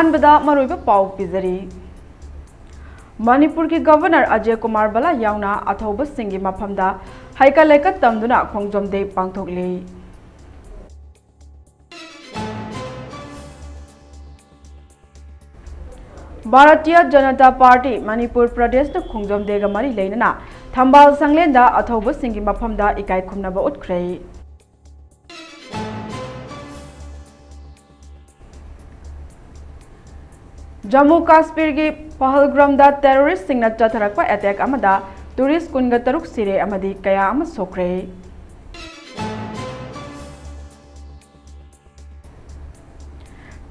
अहानबदा मरुइबा पाउ पिजरी मणिपुर की गवर्नर अजय कुमार बला यावना अथौब सिंगी मफमदा हाइका लेका तमदुना खोंगजोम दे पांगथोकले भारतीय जनता पार्टी मणिपुर प्रदेश न खोंगजोम देगा मरी लेना थंबाल संगलेंदा अथौब सिंगी मफमदा इकाई खुमनबा उठख्रे जम्मू काश्मीर की पहलग्राम टेररिस्ट सिंगना चथरक अटैक अमदा टूरिस्ट कुनगा तरुक सिरे अमदी कया अम सोख्रे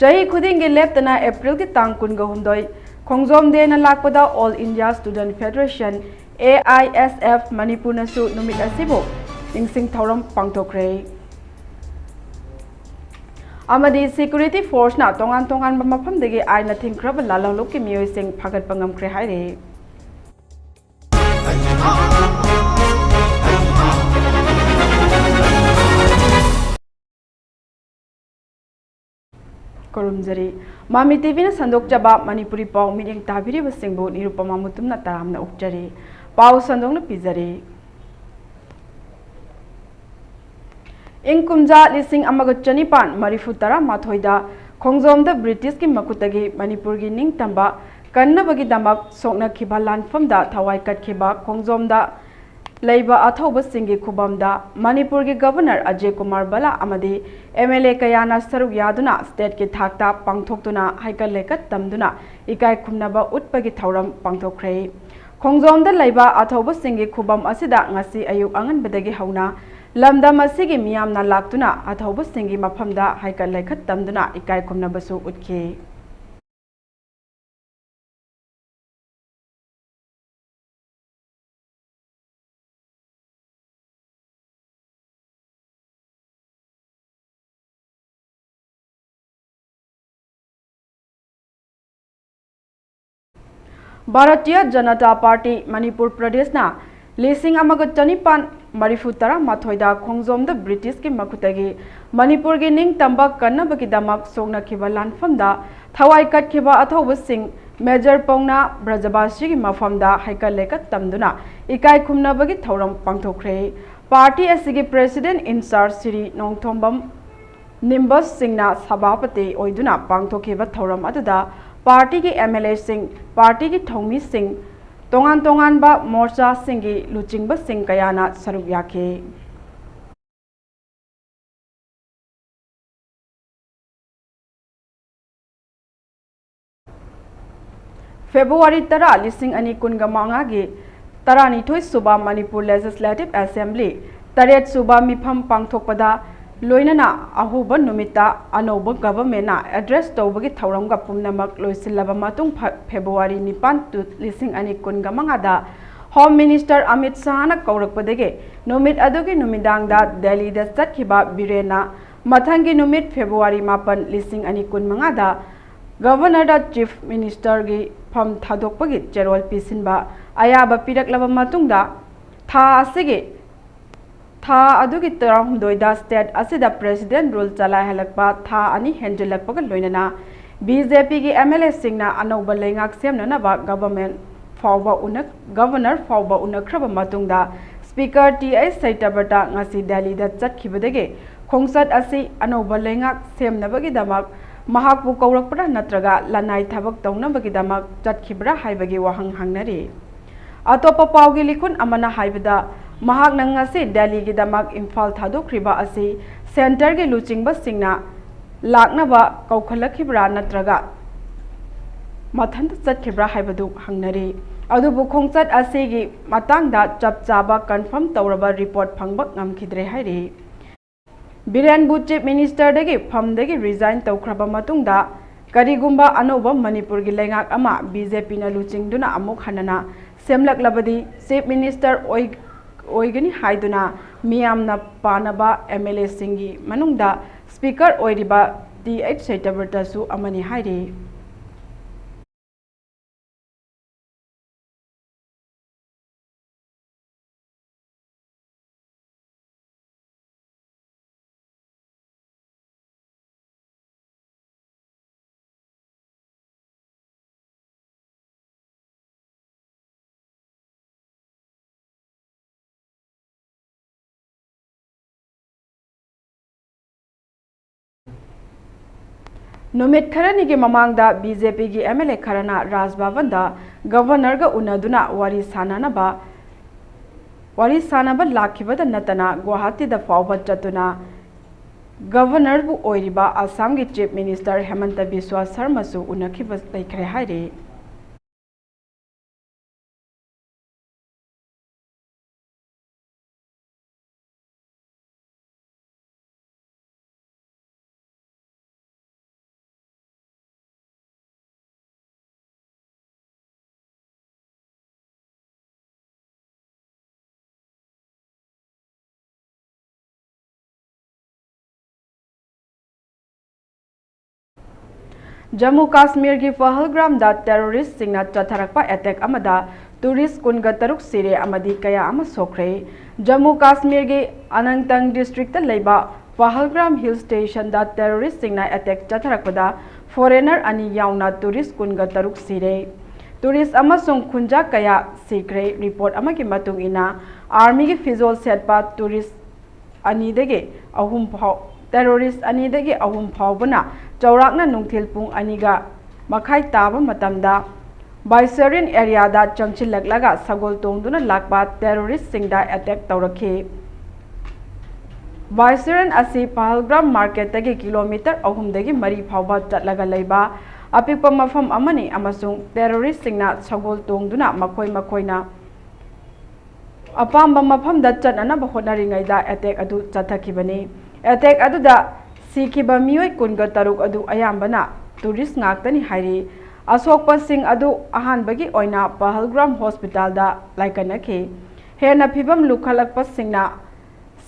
चही खुदिंगी लेप्तना अप्रैल की तांग कुनगा हुंदोई खोंगजोम देना लाकपदा all India student federation AISF Manipur नसु नुमित असिबो निंगसिंग थौरम पांगथोख्रे अमदी सिक्योरिटी फोर्स ना तोंगान तोंगान मफम देगे आइना थिंख्रब लालौलुक की मियोय सिंग फागत पंगमख्रे हाइरे कोरुमजरी मामी टीवी ने संदोक जबा मणिपुरी पाव मीटिंग ताबिरिब सिंगबु निरुपमा मुतुम ना तारामना उक्जरी पाव संदोक न पिजरी इंकुमजा लिसिंग अमगत चनिपान मरिफुतरा माथोइदा खोंगजोम द ब्रिटिश की मकुतगी मणिपुर की निंग तंबा कन्नबगी दमक सोकनखिबा लानफमदा थवाई कटखिबा खोंगजोम द लेबा अथौब सिंगी खुबमदा मणिपुर की गवर्नर अजय कुमार बला अमदी MLA कयाना सरुक यादुना स्टेट की थाकता पांगथोक्तुना हाइकल लेकत तमदुना इकाई खुमनबा उटपगी थौरम पांगथोख्रे खोंगजोम द लेबा अथौब सिंगी खुबम असिदा ngasi अयुक अंगनबदगी हौना लमदम असिगी मियामना लाक्तुना अथौब सिंगी मफमदा हाइकल लेखत तमदुना इकाई खुमनबसु उटखे भारतीय जनता पार्टी मणिपुर प्रदेश ना लिसिंग अमगत चनिपान मरिफुतरा माथोइदा खोंगजोम द ब्रिटिश की मकुतगी मणिपुर की निंग तंबा कन्नबगी दमक सोकनखिबा लानफमदा थवाई कटखिबा अथौब सिंग मेजर पौना ब्रजबासी की मफमदा हाइकल लेकत तमदुना इकाई खुमनबगी थौरम पांगथोख्रे पार्टी असिगी प्रेसिडेंट इंचार्ज श्री नोंगथोंबम निम्बस सिंगना सभापति ओइदुना पांगथोखिबा थौरम अदुदा पार्टी की MLA सिंह पार्टी की थौमी सिंह तोंगान तोंगान बा मोर्चा सिंगी लुचिंग सिंह कयाना सरुक याखे फेब्रुवारी 10 लिसिंग अनि कुनगा मांगागी 12 सुबा मणिपुर लेजिस्लेटिव असेंबली 8 सुबा मिफम पांगथोकपदा लोइनना अहुब नुमिता अनौब गवर्नमेंट एड्रेस तौबगी थौरमगा पुमनमक लोइसिल्लबा मतुंग फेब्रुवारी 9 लिसिंग अनि कुनगा मंगादा होम मिनिस्टर अमित शाहना कौरकपदगे नुमित अदुगी नुमिदांगदा दिल्लीदा चटखिबा बिरेना मथंगी नुमित फेब्रुवारी 9 लिसिंग अनि कुन मंगादा गवर्नर दा चीफ मिनिस्टर की फम थादोकपगी चेरोल पिसिनबा अयाबा पिरकलबा मतुंगदा था असिगे था अदुगी तरहुदोइदा स्टेट असिदा प्रेसिडेंट रूल चलाहलकपा था अनि हेंजलकपगा लोइनना बीजेपी की MLA सिंगना अनौब लेंगाक सेमननबा गवर्नर फाउबा उनख्रबा मतुंगदा स्पीकर TS सैताबटा ngasi दिल्लीदा चटखिबदगे खोंगसत असि अनौब लेंगाक सेमनबगिदमक महाकबु कौरकपरा नत्रगा लनाई थबक तौनबगिदमक चटखिबरा हाइबगी वहंग हंगनरी अतोपा पाउगी लिखुन अमना हाइबदा महाक नंगसी दिल्ली की दमक इम्फाल थादोख्रिबा असि सेंटर के लुचिंगबा सिंगना लाकनबा कौखलखिब्रा नत्रगा मथंत चटखिब्रा हाइबदु हंगनरी अदुबु खोंगचत असिगी मतंगदा चप चाबा कंफर्म तौरबा रिपोर्ट फंगबक ngamkhidre हाइरे बिरेन बु चीफ मिनिस्टर दगी फमदगी रिजाइन तौख्रबा मतुंगदा करिगुंबा अनौबा मणिपुर की लेंगाक अमा बीजेपी ना लुचिंगदुना अमुक हनना सेमलकलबदी चीफ मिनिस्टर ओइगनी हाइदुना मियामना पानबा MLA सिंगी मनुंगदा स्पीकर ओइरिबा TH सैताबर्तासु अमनी हाइरे। नुमित खरनी के ममांगदा बीजेपी की एमएलए खरना राजभवनदा गवर्नर गा उनदुना वारी सानबा लाखिबदा नतना गुवाहाटी दा फावबा चतुना गवर्नर बु ओइरिबा असम की चीफ मिनिस्टर हेमंत बिस्वा शर्मा सु उनखिबा लैखरे हाइरे। जम्मू काश्मीर की पहलग्राम दा टेररिस्ट सिंगना चथरकपा अटैक अमदा टूरिस्ट कुनगा तरुक सिरे अमदी कया अमा सोखरे। जम्मू काश्मीर की अनंतनाग डिस्ट्रिक्ट लेबा पहलग्राम हिल स्टेशन दा टेररिस्ट सिंगना अटैक चथरकपदा फॉरेनर अनि यावना टूरिस्ट कुनगा तरुक सिरे। टूरिस्ट अमसुंग खुंजा कया सिखरे। रिपोर्ट अमा की मतुंग इना आर्मी की फिजोल सेटपा टूरिस्ट अनिदगे अहुम फाव टेररिस्ट अनिदगे अहुम फावबना चौराकना नुंगथिल पुंग अनिगा मखाई ताबा मतमदा बाइसरियन एरिया दा चंगचिलगलागा सगोल तोंगदुना लाकबा टेररिस्ट सिंगदा अटैक तौरखी। बाइसरियन असी पहलग्राम मार्केट तगी किलोमीटर अहुमदगी मरी फावबा चटलगा लैबा अपिकपा मफम अमनी अमसुंग टेररिस्ट सिंगना सगोल तोंगदुना मखोइना अपाम मफम दा चटनना होटनरिङैदा अटैक अदु चथखिबनी। अटैक अदुदा सिखिबा मियोय कुनगा तरुक अदु अयाम्बना टूरिस्ट ngaktani हाइरी। असोकपसिंग अदु अहानबगी ओइना पहलग्राम हॉस्पिटल दा लाइकनखि। हेना फिबम लुखलकपसिंगना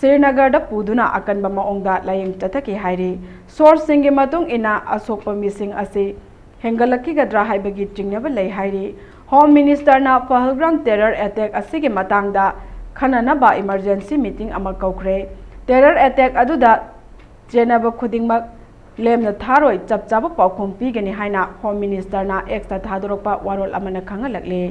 श्रीनगर दा पुदुना अकनबा माओंगदा लायंग चथखि हाइरी। सोर्सिंग के मतुंग इना असोकप मिसिंग असे हेंगलखिगद्रा हाइबगी चिंगनबा लै हाइरी। होम मिनिस्टर ना पहलग्राम टेरर अटैक असिगे मतंगदा खननबा इमरजेंसी मीटिंग अमा कौखरे। टेरर अटैक अदुदा जेनब खुदिंगमक लेमना थारोय चपचाबा पाउखुम पीगनी हाइना होम मिनिस्टर ना एक्सता थादोरकपा वारोल अमना खंगलकले।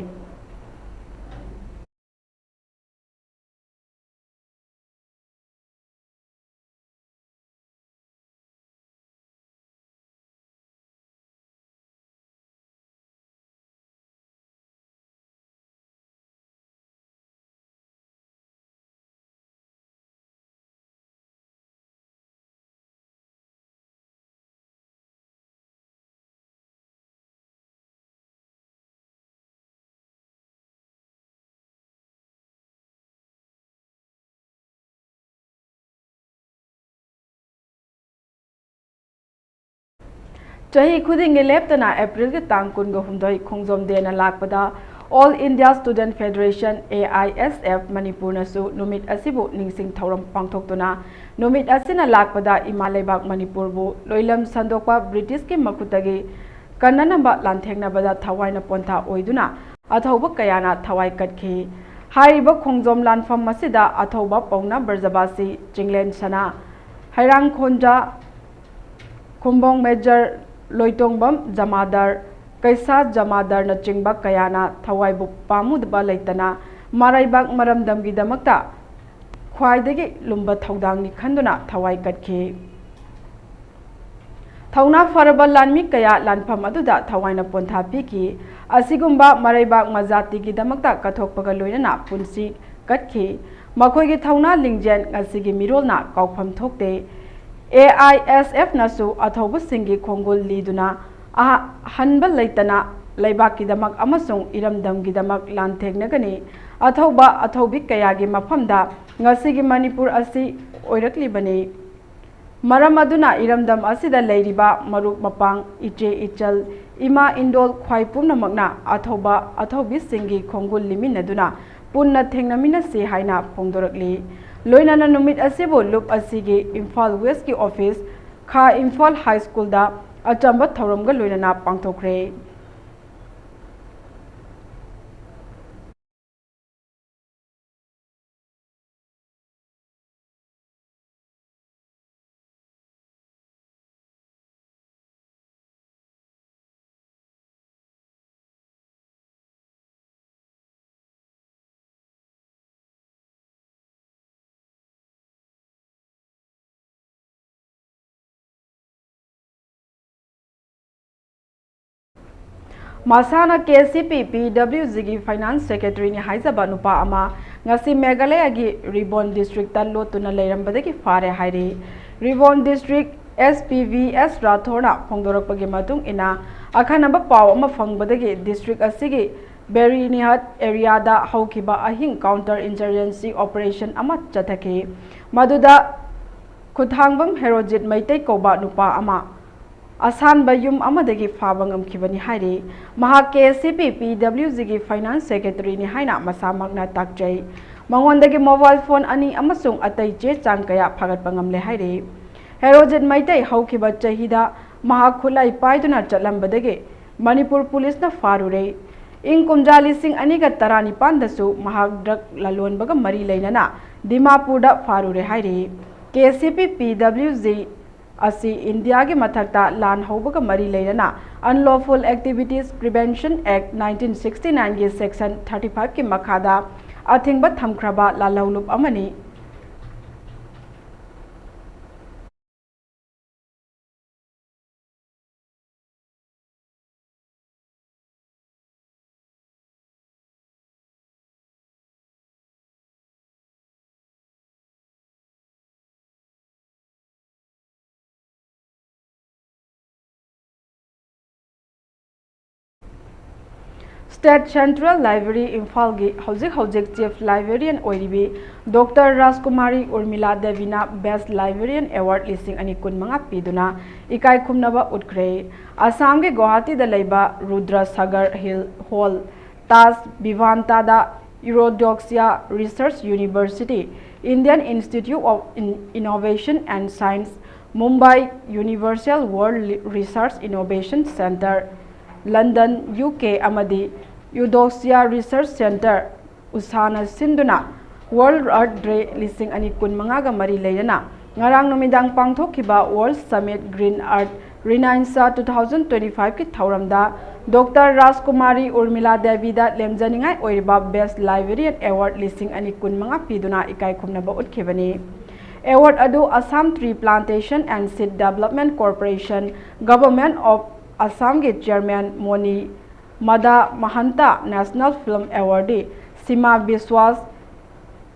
चाही खुदिंग लेप्तना अप्रैल के तांग कुनगा हुमदोय खोंगजोम देना लाकपदा all India student federation AISF Manipur नसु नुमित असिबु निंगसिंग थौरम पांगथोक्तुना नुमित असिना लाकपदा इमा लेबाक मणिपुर बु लोइलम संदोकपा ब्रिटिश के मकुतगी कन्ननबा लांथेंगनबदा थवाइना पोंथा ओइदुना अथौबा कयाना थवाइ कटखि। हाइरिबा खोंगजोम लानफम मसिदा अथौबा पौना बरजबासी चिंगलेन सना हैरांग खोंजा खुंबोंग मेजर लोइतोंगबम जमादार कैसा जमादार न चिंगबा कयाना थवाइबु पामुदबा लेतना माराइबाग मरमदमगी दमकता ख्वाइदगी लुम्बा थौदांगनि खंदुना थवाइ कटखि। थौना फरबा लानमी कया लानफम अदुदा थवाइना पोंथा पीकी। असिगुम्बा माराइबाग मजातिगी दमकता कथोकपगा लोइनना पुंसी कटखि। मखोइगी थौना लिंगजेन ngasiगी मिरोलना काउफम थोकते। AISF नसु अथौबु सिंगी खोंगुल लीदुना हनबा लेतना लेबाकीदमक अमसुंग इरमदमगीदमक लांथेगनगनी अथौबा अथौबी कयागी मफमदा ngasiगी मणिपुर असि ओइरकलिबनी। मरम अदुना इरमदम असिदा लेरिबा मरुक मपांग इचे इचल इमा इंडोल ख्वाइ पुमनमकना अथौबा अथौबी सिंगी खोंगुल लिमिनदुना पुन्ना थेंगनमिनसि हाइना फोंदोरकली। लोइनाना नुमित असिबु लुप असिगी इम्फाल वेस्ट की ऑफिस खा इम्फाल हाई स्कूल दा अचंबा थौरमगा लोइनाना पांगथोखरे। Masana KCP PWG gi Finance Secretary ni haizaba nupa ama ngasi Meghalaya gi Ribon District ta lotuna leirambadagi fare hairi. Ribon District SPVS Rathorna phongdorakpagi matung ina akhanaba paw ama phangbadagi district asigi Berinihat area da haukiba ahing counter insurgency operation ama chathaki maduda Khuthangvam Herojit Maitai Koba nupa ama Asan Bayum Amadagi Fabangam Kibani Hairi, Maha KCP PWG gi Finance Secretary ni Haina Masamagna Takjay, Mangondagi mobile phone ani Amasung Atai Je Changkaya Pagat Pangamle Hairi, Herojit Maitai Haukiba Chahida, Maha Khulai Paiduna Chalambadage, Manipur Police na Farure, In Kumjali Singh Aniga Tarani Pandasu, Maha Drak Lalon Baga Mari Lainana, Dimapurda Farure Hairi, KCP PWG Asi India ki mathakta lan hobaga mari leirana Unlawful Activities Prevention Act 1969 ki section 35 ki makhada athingba thamkraba lalaulup amani State Central Library Imphal gi Hojik Chief Librarian Oiribi Dr. Rajkumari Urmila Devina Best Librarian Award listing ani kunmanga piduna ikai khumnaba utkre Assam ge Guwahati da leiba Rudra Sagar Hill Hall Tas Vivanta da Eurodoxia Research University Indian Institute of Innovation and Science Mumbai Universal World Research Innovation Center London UK amadi Eudoxia Research Center Usana Sinduna World Art Day listing ani kun mangaga mari leirana ngarang numidang pangthokhiba World Summit Green Art Renaissance 2025 ki thauramda Dr. Rajkumari Urmila Devi da lemjaningai oiriba Best Librarian Award listing ani kun manga piduna ikai khumnaba utkibani Award adu Assam Tree Plantation and Seed Development Corporation Government of Assam ge Chairman Moni Mada Mahanta National Film Awardee Sima Biswas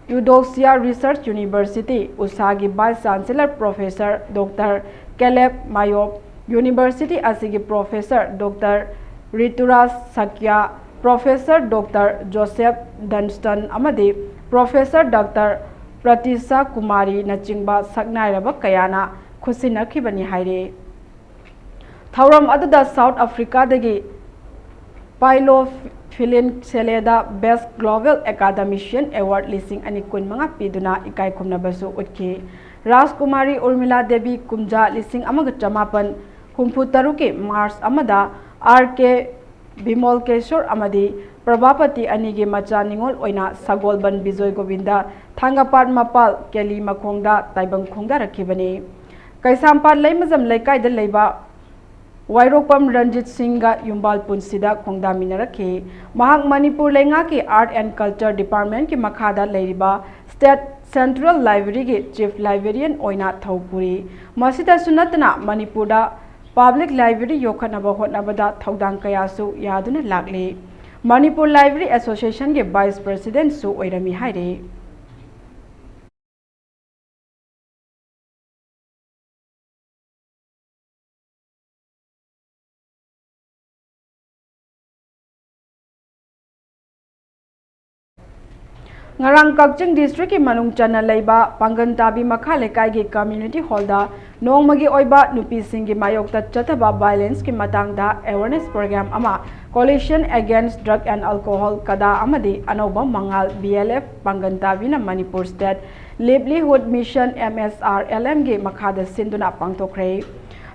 Eudoxia Research University Usagi Vice Chancellor Professor Dr. Caleb Mayop University Asigi Professor Dr. Rituras Sakya Professor Dr. Joseph Dunstan Amadi Professor Dr. Pratisha Kumari Nachingba Saknairaba Kayana Khusinakibani Haire Thauram aduda South Africa dagi Pilo Philin Seleda Best Global Academician Award listing ani kun manga piduna ikai khumnabasu utki Rajkumari Urmila Devi kumja listing amaga chamapan humphutaruki Mars amada RK Bimol Keshor amadi Prabhapati anigi macha ningol oina Sagolban Bijoy Govinda Thangapat Mapal Keli Makhongda Taibang Khongda rakhibani Kaisampat Laimazam Laikai da leiba Wairokpam Ranjit Singha Yumbal Punsida Khongdamina rakhi Mahak Manipur Lenga ki Art and Culture Department ki makhada leiriba State Central Library ki Chief Librarian oina thaupuri masida sunatna Manipurda Public Library yokhanaba hotnabada thaudang kayasu yaduna lagli Manipur Library Association ki Vice President su oirami haire Ngarang Kakching District ki manung chana leiba Pangan Tabi Makha Lekai gi Community Hall da nongmagi oiba nupi sing gi mayokta chathaba violence ki matangda awareness program ama Coalition Against Drug and Alcohol kada amadi anoba mangal BLF Pangan Tabi na Manipur State Livelihood Mission MSRLM gi makhada sinduna pangtokre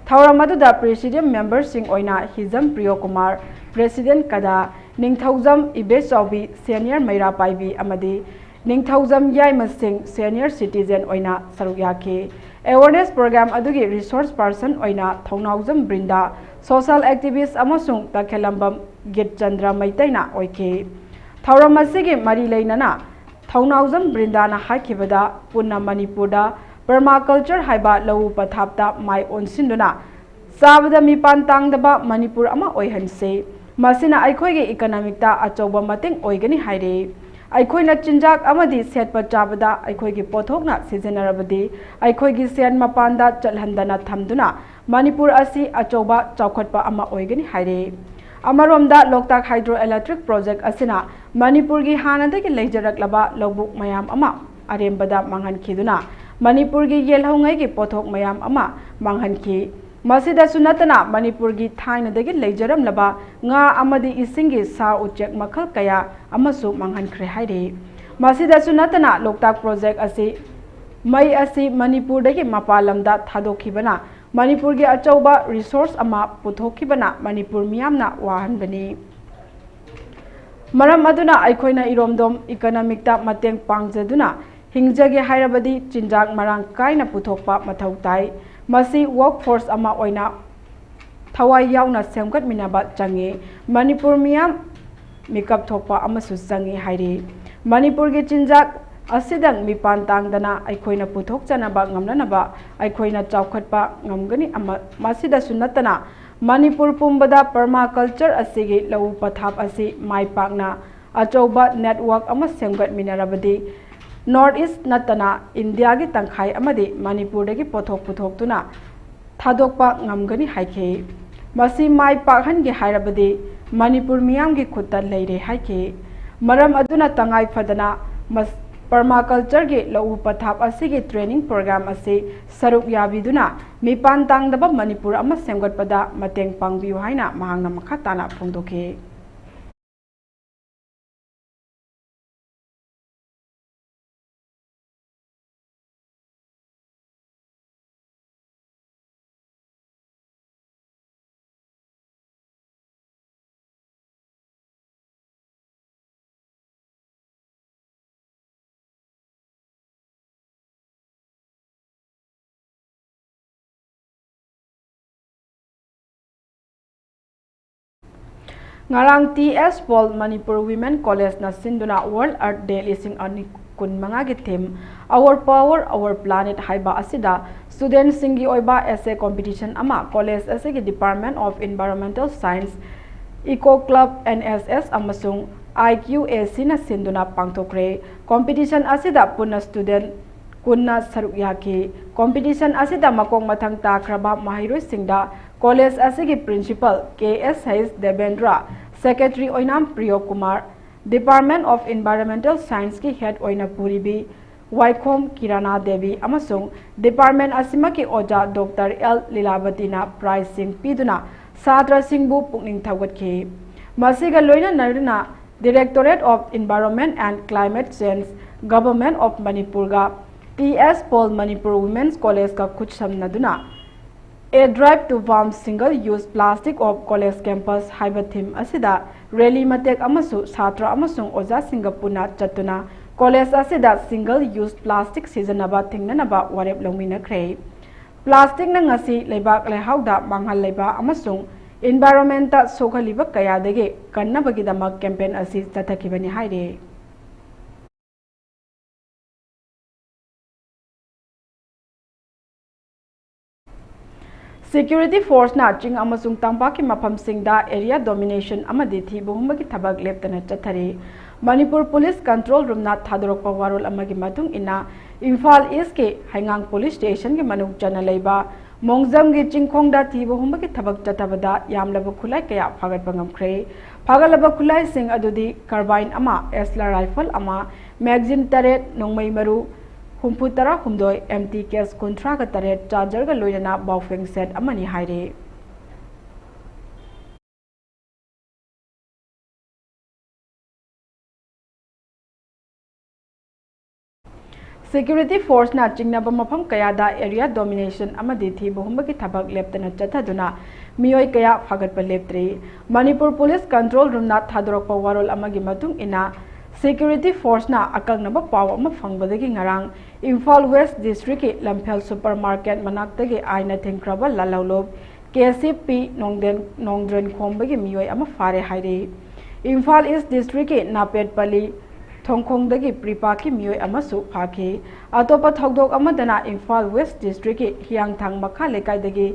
Thauramadu da Presidium member sing oina Hizam Priyo Kumar President kada Ningthaujam Ibechawi Senior Maira Paibi amadi Ningthaujam Yaima Singh Senior Citizen oina sarukyake Awareness Program adugi Resource Person oina Thongnaujam Brinda Social Activist amasung Takhelambam Git Chandra Maitaina oike Thauramasigi Mari Leinana Thongnaujam Brinda na hakibada Punna Manipurda Permaculture haiba lau pathapta mai onsinduna Sabada mipan tangdaba Manipur ama oihanse masina aikhoige economic ta achauba mating oigani haire aikhoina chinjak amadi setpa chabada aikhoigi pothokna sijanarabadi aikhoigi sen mapanda chalhandana thamduna manipur asi achauba chaukhotpa ama oigani haire amaromda loktak hydroelectric project asina manipur gi hanadagi leijaraklaba lobuk mayam ama arembada manghankhiduna manipur gi yelhongai gi pothok mayam ama manghanki masida sunatana manipur gi thainadagi leijaramlaba nga amadi isingi sa uchek makhal kaya amasu manghankhre haire masida sunatana loktak project asi mai asi manipur dagi mapalamda thadokhibana manipur gi achauba resource ama puthokibana manipur miyamna wahanbani maram aduna aikhoina iromdom economic ta mateng pangjaduna hingjage hairabadi chinjak marang kaina puthokpa mathau tai masi workforce ama oina thawai yauna semgat minaba change manipur miyam makeup thokpa amasu change haire manipur gi chinjak asidang mipan tangdana aikhoina puthok chanaba ngamnanaba aikhoina chawkhatpa ngamgani ama masida sunatana manipur pumbada permaculture asigi lau pathap asi mai pakna achauba network ama semgat minarabadi North East natana India gi tangkhai amadi Manipur dagi pothok puthok tuna thadokpa ngamgani haike masi mai pakhan gi hairabadi Manipur miyam gi khutta leire haike maram aduna tangai phadana permaculture gi lau pathap asigi training program ase saruk yabiduna mipan tangdaba Manipur ama semgatpada mateng pangbiu haina mahangna makhatana phongdokhe ngarang TS Paul Manipur Women College na sinduna World Earth Day lising ani kun manga gi theme Our Power Our Planet haiba asida student singi oiba essay competition ama college asigi Department of Environmental Science Eco Club NSS amasung IQAC na sinduna pangtokre competition asida punna student kunna saruk yaki competition asida makong mathang takraba mahiroi singda college asigi principal KSH Devendra secretary oinam Priyo Kumar Department of Environmental Science ki head oina puribi Waikhom Kirana Devi amasung department asima ki oja Dr. L Lilavati na prize sing piduna satra singbu pukning thawgatki masiga loina naruna Directorate of Environment and Climate Change Government of Manipur ga TS Paul Manipur Women's College ka kuchsamnaduna A drive to farm single-use plastic of college campus haiba theme asida rally matek amasu satra amasung oja singapuna chatuna college asida single-use plastic sijanaba thingnanaba warep longmina khrei plastic na ngasi leibak lehauda manghal leiba amasung environment ta sokhaliba kaya dege kannabagi damak campaign asi chathakibani haire Security force na ching amasung tangpa ki mafam singda area domination amadi thi bohumba ki thabak leptana chathari Manipur Police Control Room na thadorokpa warol amagi matung ina Imphal East ke Haingang Police Station ke manuk jana leiba Khongjom gi chingkhongda thi bohumba ki thabak chathabada yamlaba khulai kaya phagat bangam khre phagalaba khulai sing adudi carbine ama Esla rifle ama magazine taret nongmai maru Humputara humdoi MT case kontra ka taret charger ga loina baufeng set amani haire Security force na chingnaba mafam kaya da area domination amadi thi bohumba ki thabak leptana chathaduna miyoi kaya phagatpa leptre Manipur Police Control Room na thadorokpa warol amagi matung ina Security force na akangnaba paw ama fangbadagi ngarang Imphal West District ki Lamphel Supermarket manaktagi aina thengkraba lalaulob KCP nongdren khombagi miyoi ama fare haire Imphal East District ki Napetpali Thongkhongdagi Pripa ki miyoi ama su phaki atopa thogdok amadana Imphal West District ki Hiangthang makha lekaidagi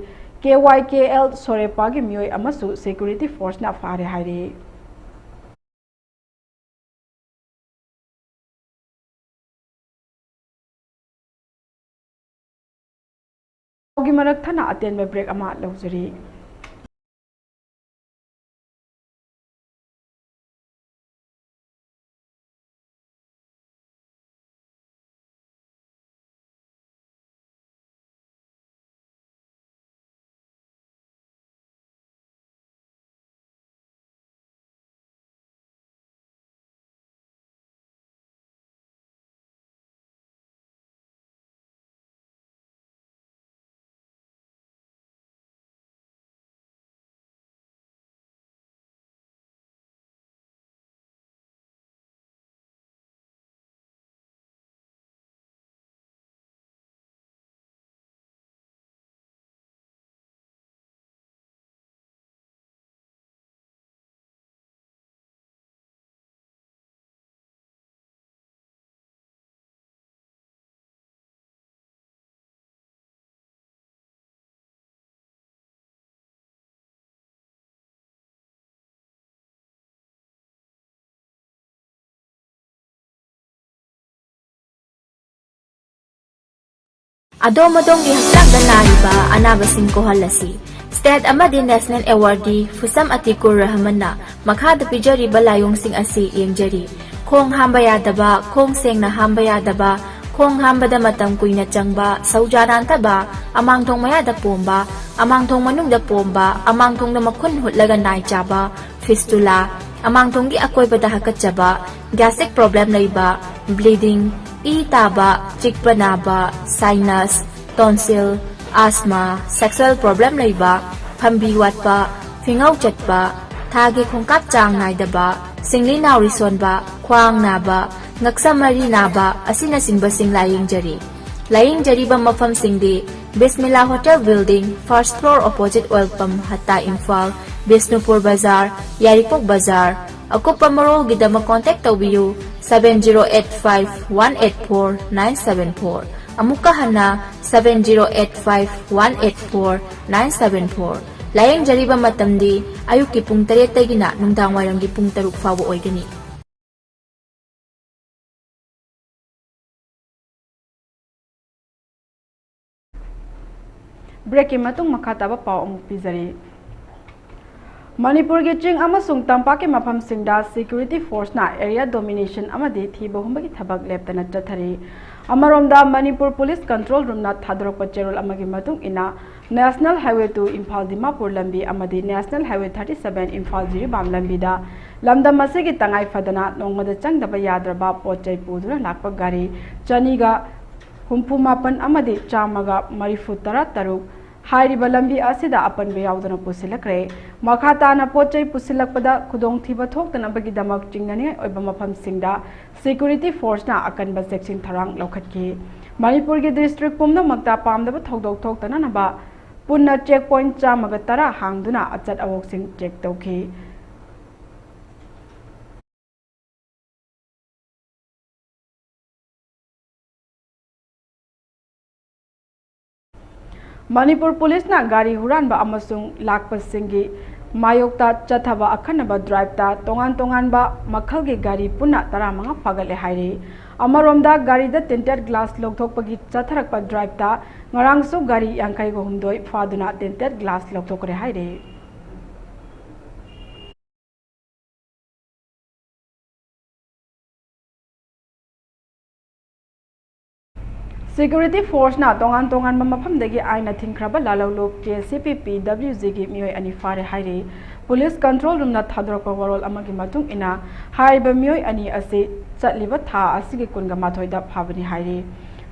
KYKL Sorepa gi mioi amasu security force na fare haire gi marak thana aten me break ama lawjari Adomadong ihagtagda nariba anabasing kohalasi. State amadi National Awardee Fusam Atikur Rahman na makhada pijari balayong sing asi yengjari. Khong hambayadaba, khong seng na hambayadaba, khong hambada matam kuina changba, saujaran taba, amang thong mayada pomba, amang thong manung da pomba, amang thong na makun hutlaga nai chaba, fistula, amang thong gi akoy bada hakachaba, gastric problem laiba, bleeding, taba, chikpanaba, sinus, tonsil, asthma, sexual problem laiba, phambi watpa, fingaw chatpa, thagi khongkap chang naidaba, singli nauri sonba, khwang naba, ngaksamari naba, asina singba sing laying jari. Laying jari ba mafam singdi, Bismillah Hotel Building, first floor opposite oil pump Hatta Imphal, Bisnupur Bazaar, Yaripok Bazaar. Ako pamarol gidama contact tawbiyo 7085-184-974. Amukahan na 7085-184-974. Layang jariba matamdi ayuk kipung taretay gina nung dangwarang gipung taruk fawo oy gani. break ki matung makhataba paw amuk pizari Manipur gi ching amasung tampa ke mafam singda security force na area domination amadi thiba humbagi thabak leptana chathari amaromda Manipur police control room na thadrok cherol amagi matung ina national highway to Imphal Dimapur lambi amadi national highway 37 Imphal Jiribam lambi da lamda masigi tangai fadana nongmada changdaba yadraba pochai pudura lakpa gari chaniga humpu mapan amadi chamaga marifu tara taruk हाइरिबा लंबी असिदा अपन बे यावदना पुसिलकरे मखाताना पोचै पुसिलकपदा खुदोंग थिबा थोक्तनबगी दमक चिंगनानि ओइबा मफम सिंगदा security force ना अकनबा section थरांग लौखतकी Manipur के district पुमना मक्ता पामदबा थोकदोक थोक्तना नबा पुन्ना check point चामगा तरा हांगदुना अचत अवोक्सिंग check तौखी Manipur police na gari huran ba amasung lakpa singi mayokta chathaba akhanaba drive ta tongan ba makhal ge gari punna tara manga pagale hairi amaromda gari da tinted glass lokthokpagi chatharak pa drive ta ngarang su gari yangkai go humdoi faduna tinted glass lokthokre hairi Security force na tongan mafam dagi aina thinkraba lalalok KCPP WG gi mioi ani fare haire police control room na thadrokpa warol amagi matung ina haiba mioi ani ase chatliba tha asigi kunga mathoi da phabani haire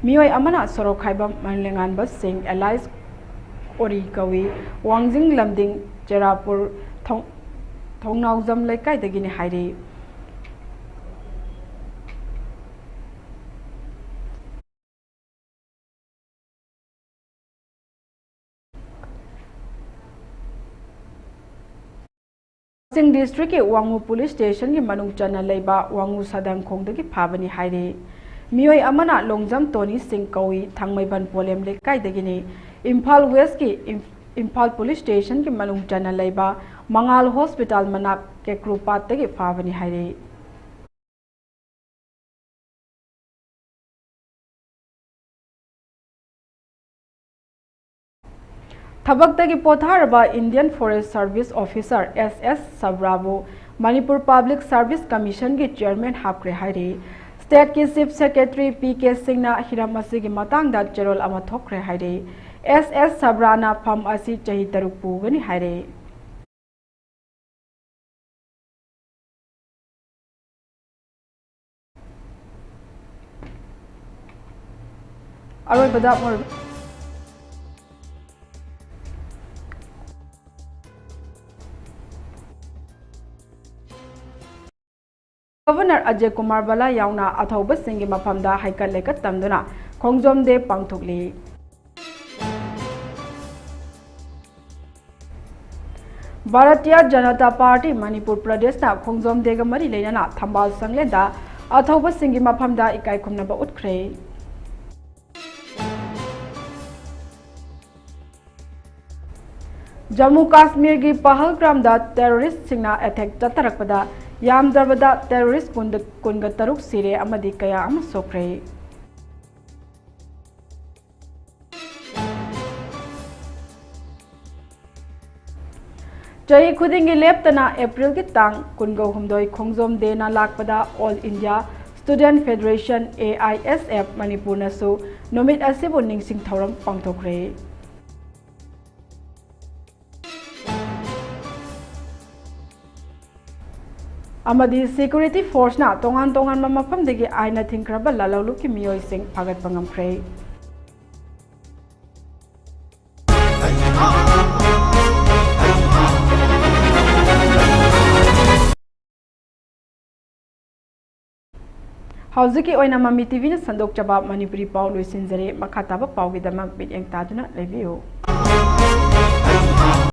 mioi amana sorok khaiba manlengan ba sing allies ori kawi wangjing lamding cherapur thongnaujam laikai dagi ni haire Sing district ke Wangu police station ki manung chana leiba Wangu sadang khongdagi phabani haire mioi amana longjam toni sing kawi thangmaiban polem le kai dagini Imphal West ki Imphal Police Station ki manung chana leiba Mangal Hospital manak Kekrupat tagi fabani haire. Thabaktagi potharaba Indian Forest Service Officer SS Sabrabu Manipur Public Service Commission ki Chairman hapkre haire. State ki Chief Secretary PK Singh na hiramasi ki matang da cherol ama thokre haire. SS Sabrana Pham asi chahi taruk pugani haire. Aroi bada mor Governor Ajay Kumar Bala yauna athauba singi mafamda haikal lekat tamduna Khongjom de pangthokli. Bharatiya Janata Party Manipur Pradesh na Khongjom de ga mari leinana thambal sangleda athauba singi mafamda ikai khumnaba utkre. Jammu Kashmir ki Pahalgram da terrorist singna attack chatarakpada Yamdarbada terrorist kunga taruk sire amadi kaya ama sokre. Chahi khudingi leptana April ki tang kunga humdoi Khongjom de na lakpada All India Student Federation AISF Manipur nasu nomit asibu ningsing thoram pangthokre. Amadi security force na tongan mafam degi aina thinkraba lalaulu ki miyoi sing phagat pangam kre. Hauziki oina MAMI TV na sandok chaba Manipuri pau loisinjare makhataba pau gi damak bit eng taduna lebiyo.